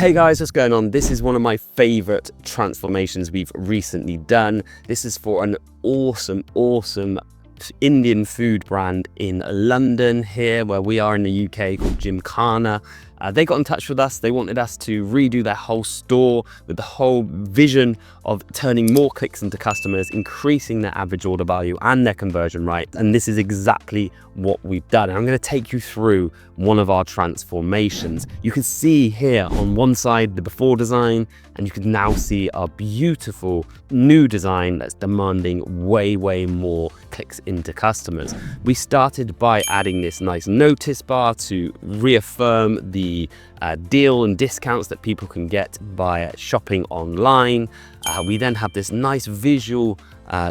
Hey guys, what's going on? This is one of my favorite transformations we've recently done. This is for an awesome Indian food brand in London here where we are in the UK called Gymkhana. They got in touch with us. They wanted us to redo their whole store with the whole vision of turning more clicks into customers, increasing their average order value and their conversion rate. And this is exactly what we've done. And I'm going to take you through one of our transformations. You can see here on one side the before design, and you can now see our beautiful new design that's demanding way more clicks into customers. We started by adding this nice notice bar to reaffirm the deal and discounts that people can get by shopping online. We then have this nice visual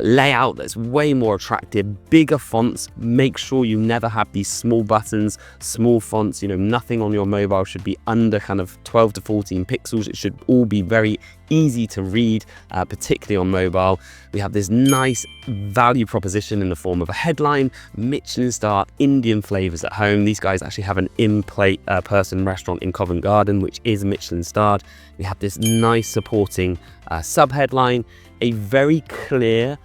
layout that's way more attractive, bigger fonts. Make sure you never have these small buttons, small fonts. You know, nothing on your mobile should be under kind of 12 to 14 pixels. It should all be very easy to read, particularly on mobile. We have this nice value proposition in the form of a headline: Michelin-star Indian flavors at home. These guys actually have an in-plate person restaurant in Covent Garden, which is Michelin-starred. We have this nice supporting sub-headline, a very clear,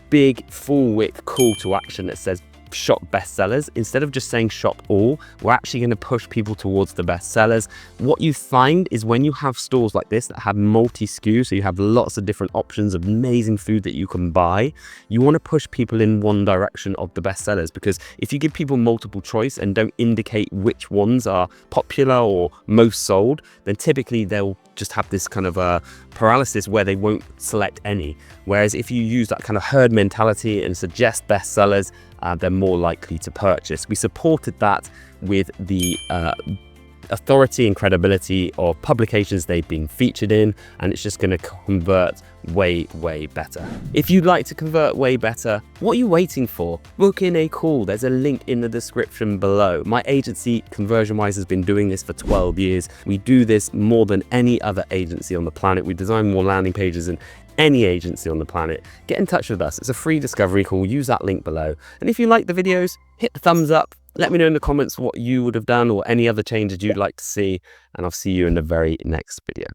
big, full-width call to action that says shop bestsellers. Instead of just saying shop all, we're actually going to push people towards the bestsellers. What you find is when you have stores like this that have multi-SKU, so you have lots of different options of amazing food that you can buy, you want to push people in one direction of the bestsellers, because if you give people multiple choice and don't indicate which ones are popular or most sold, then typically they'll just have this kind of a paralysis where they won't select any. Whereas if you use that kind of herd mentality and suggest bestsellers, they're more likely to purchase. We supported that with the authority and credibility of publications they've been featured in, and it's just going to convert way better. If you'd like to convert way better, what are you waiting for? Book in a call. There's a link in the description below. My agency, ConversionWise, has been doing this for 12 years. We do this more than any other agency on the planet. We design more landing pages than any agency on the planet. Get in touch with us. It's a free discovery call. Use that link below. And if you like the videos, hit the thumbs up. Let me know in the comments what you would have done or any other changes you'd like to see, and I'll see you in the very next video.